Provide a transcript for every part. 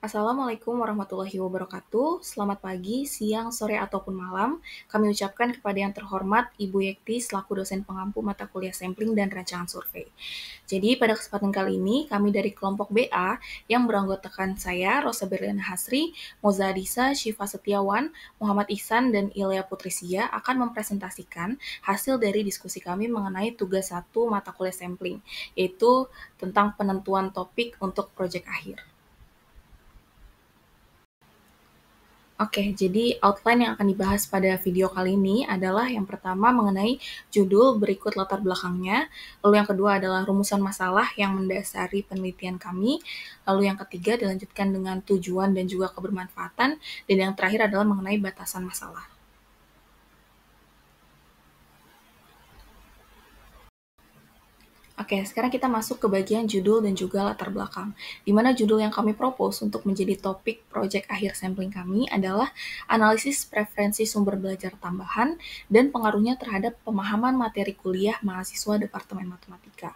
Assalamualaikum warahmatullahi wabarakatuh. Selamat pagi, siang, sore, ataupun malam. Kami ucapkan kepada yang terhormat Ibu Yekti selaku dosen pengampu mata kuliah sampling dan rancangan survei. Jadi pada kesempatan kali ini kami dari kelompok BA yang beranggotakan saya, Rosa Berliana Hasri, Moza Adisa, Syifa Setiawan, Muhammad Ihsan, dan Ilya Putrisia akan mempresentasikan hasil dari diskusi kami mengenai tugas 1 mata kuliah sampling, yaitu tentang penentuan topik untuk proyek akhir. Oke, jadi outline yang akan dibahas pada video kali ini adalah yang pertama mengenai judul berikut latar belakangnya, lalu yang kedua adalah rumusan masalah yang mendasari penelitian kami, lalu yang ketiga dilanjutkan dengan tujuan dan juga kebermanfaatan, dan yang terakhir adalah mengenai batasan masalah. Oke, sekarang kita masuk ke bagian judul dan juga latar belakang. Di mana judul yang kami propose untuk menjadi topik proyek akhir sampling kami adalah analisis preferensi sumber belajar tambahan dan pengaruhnya terhadap pemahaman materi kuliah mahasiswa Departemen Matematika.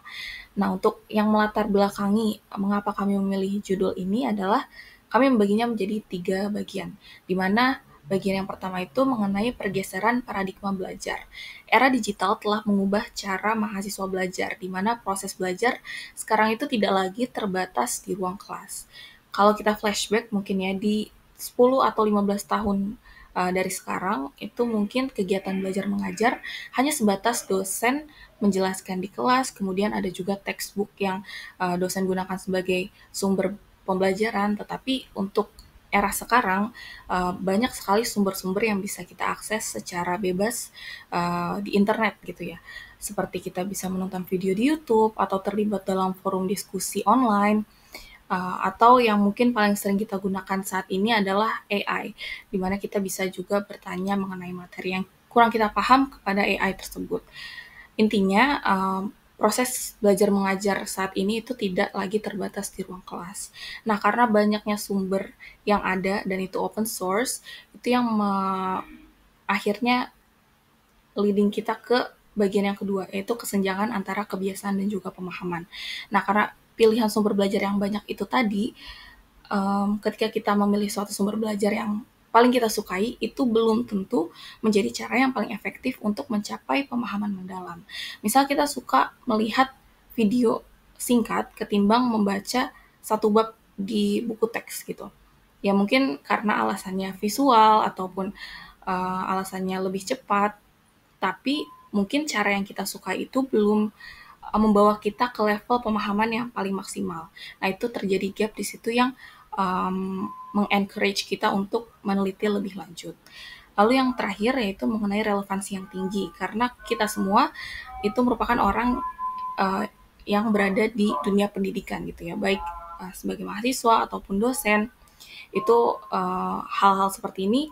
Nah, untuk yang melatar belakangi mengapa kami memilih judul ini adalah kami membaginya menjadi 3 bagian, di mana bagian yang pertama itu mengenai pergeseran paradigma belajar. Era digital telah mengubah cara mahasiswa belajar, di mana proses belajar sekarang itu tidak lagi terbatas di ruang kelas. Kalau kita flashback mungkin ya di 10 atau 15 tahun dari sekarang, itu mungkin kegiatan belajar mengajar hanya sebatas dosen menjelaskan di kelas, kemudian ada juga textbook yang dosen gunakan sebagai sumber pembelajaran, tetapi untuk era sekarang banyak sekali sumber-sumber yang bisa kita akses secara bebas di internet gitu ya. Seperti kita bisa menonton video di YouTube atau terlibat dalam forum diskusi online, atau yang mungkin paling sering kita gunakan saat ini adalah AI, di mana kita bisa juga bertanya mengenai materi yang kurang kita paham kepada AI tersebut. Intinya, proses belajar mengajar saat ini itu tidak lagi terbatas di ruang kelas. Nah, karena banyaknya sumber yang ada dan itu open source, itu yang akhirnya leading kita ke bagian yang kedua, yaitu kesenjangan antara kebiasaan dan juga pemahaman. Nah, karena pilihan sumber belajar yang banyak itu tadi, ketika kita memilih suatu sumber belajar yang paling kita sukai, itu belum tentu menjadi cara yang paling efektif untuk mencapai pemahaman mendalam. Misal kita suka melihat video singkat ketimbang membaca satu bab di buku teks gitu. Ya mungkin karena alasannya visual ataupun alasannya lebih cepat, tapi mungkin cara yang kita suka itu belum membawa kita ke level pemahaman yang paling maksimal. Nah, itu terjadi gap di situ yang mengencourage kita untuk meneliti lebih lanjut. Lalu yang terakhir yaitu mengenai relevansi yang tinggi, karena kita semua itu merupakan orang yang berada di dunia pendidikan gitu ya, baik sebagai mahasiswa ataupun dosen, itu hal-hal seperti ini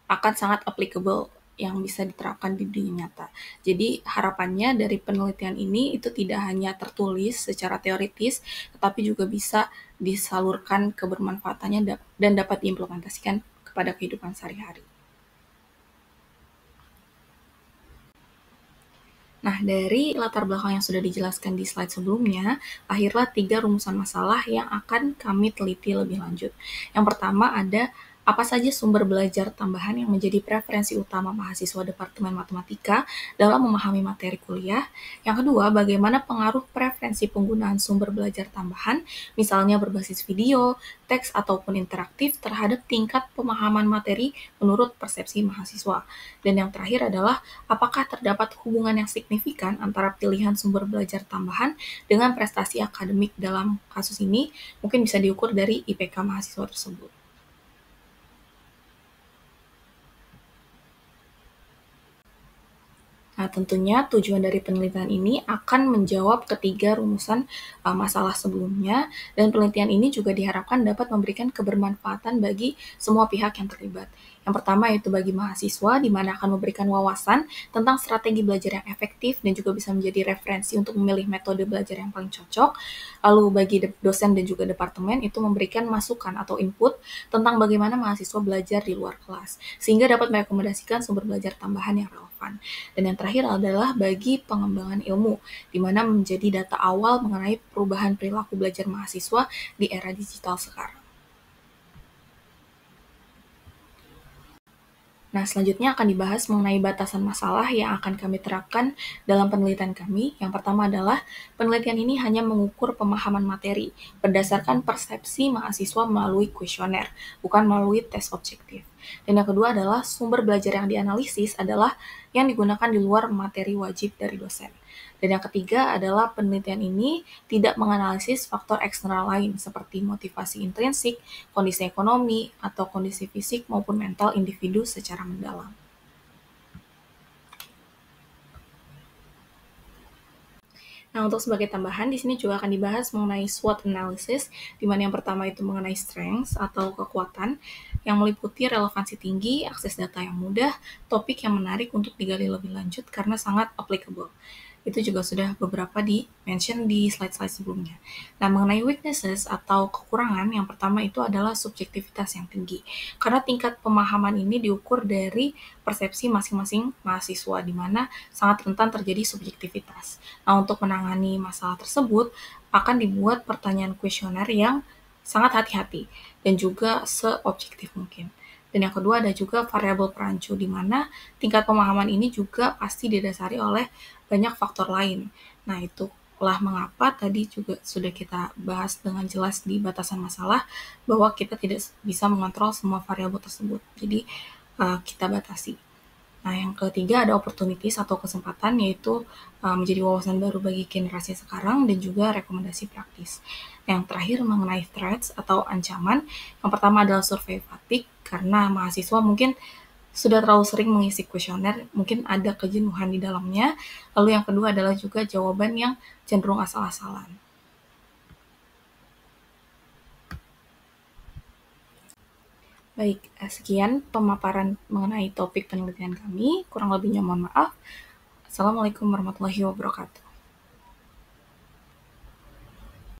akan sangat applicable yang bisa diterapkan di dunia nyata. Jadi harapannya dari penelitian ini itu tidak hanya tertulis secara teoritis, tetapi juga bisa disalurkan kebermanfaatannya dan dapat diimplementasikan kepada kehidupan sehari-hari. Nah, dari latar belakang yang sudah dijelaskan di slide sebelumnya, lahirlah 3 rumusan masalah yang akan kami teliti lebih lanjut. Yang pertama ada apa saja sumber belajar tambahan yang menjadi preferensi utama mahasiswa Departemen Matematika dalam memahami materi kuliah. Yang kedua, bagaimana pengaruh preferensi penggunaan sumber belajar tambahan, misalnya berbasis video, teks, ataupun interaktif terhadap tingkat pemahaman materi menurut persepsi mahasiswa. Dan yang terakhir adalah apakah terdapat hubungan yang signifikan antara pilihan sumber belajar tambahan dengan prestasi akademik dalam kasus ini, mungkin bisa diukur dari IPK mahasiswa tersebut. Nah, tentunya tujuan dari penelitian ini akan menjawab ketiga rumusan masalah sebelumnya, dan penelitian ini juga diharapkan dapat memberikan kebermanfaatan bagi semua pihak yang terlibat. Yang pertama yaitu bagi mahasiswa, di mana akan memberikan wawasan tentang strategi belajar yang efektif dan juga bisa menjadi referensi untuk memilih metode belajar yang paling cocok. Lalu bagi dosen dan juga departemen itu memberikan masukan atau input tentang bagaimana mahasiswa belajar di luar kelas, sehingga dapat merekomendasikan sumber belajar tambahan yang relevan. Dan yang terakhir adalah bagi pengembangan ilmu, di mana menjadi data awal mengenai perubahan perilaku belajar mahasiswa di era digital sekarang. Nah, selanjutnya akan dibahas mengenai batasan masalah yang akan kami terapkan dalam penelitian kami. Yang pertama adalah penelitian ini hanya mengukur pemahaman materi berdasarkan persepsi mahasiswa melalui kuesioner, bukan melalui tes objektif. Dan yang kedua adalah sumber belajar yang dianalisis adalah yang digunakan di luar materi wajib dari dosen. Dan yang ketiga adalah penelitian ini tidak menganalisis faktor eksternal lain seperti motivasi intrinsik, kondisi ekonomi, atau kondisi fisik maupun mental individu secara mendalam. Nah, untuk sebagai tambahan, di sini juga akan dibahas mengenai SWOT analysis, di mana yang pertama itu mengenai strengths atau kekuatan, yang meliputi relevansi tinggi, akses data yang mudah, topik yang menarik untuk digali lebih lanjut karena sangat applicable. Itu juga sudah beberapa di-mention di slide-slide sebelumnya. Nah, mengenai weaknesses atau kekurangan, yang pertama itu adalah subjektivitas yang tinggi. Karena tingkat pemahaman ini diukur dari persepsi masing-masing mahasiswa, di mana sangat rentan terjadi subjektivitas. Nah, untuk menangani masalah tersebut, akan dibuat pertanyaan kuesioner yang sangat hati-hati dan juga seobjektif mungkin. Dan yang kedua ada juga variabel perancu, di mana tingkat pemahaman ini juga pasti didasari oleh banyak faktor lain. Nah, itulah mengapa tadi juga sudah kita bahas dengan jelas di batasan masalah bahwa kita tidak bisa mengontrol semua variabel tersebut. Jadi, kita batasi. Nah, yang ketiga ada opportunities atau kesempatan, yaitu menjadi wawasan baru bagi generasi sekarang dan juga rekomendasi praktis. Yang terakhir mengenai threats atau ancaman, yang pertama adalah survei fatigue, karena mahasiswa mungkin sudah terlalu sering mengisi kuesioner, mungkin ada kejenuhan di dalamnya. Lalu yang kedua adalah juga jawaban yang cenderung asal-asalan. Baik, sekian pemaparan mengenai topik penelitian kami. Kurang lebihnya mohon maaf. Assalamualaikum warahmatullahi wabarakatuh.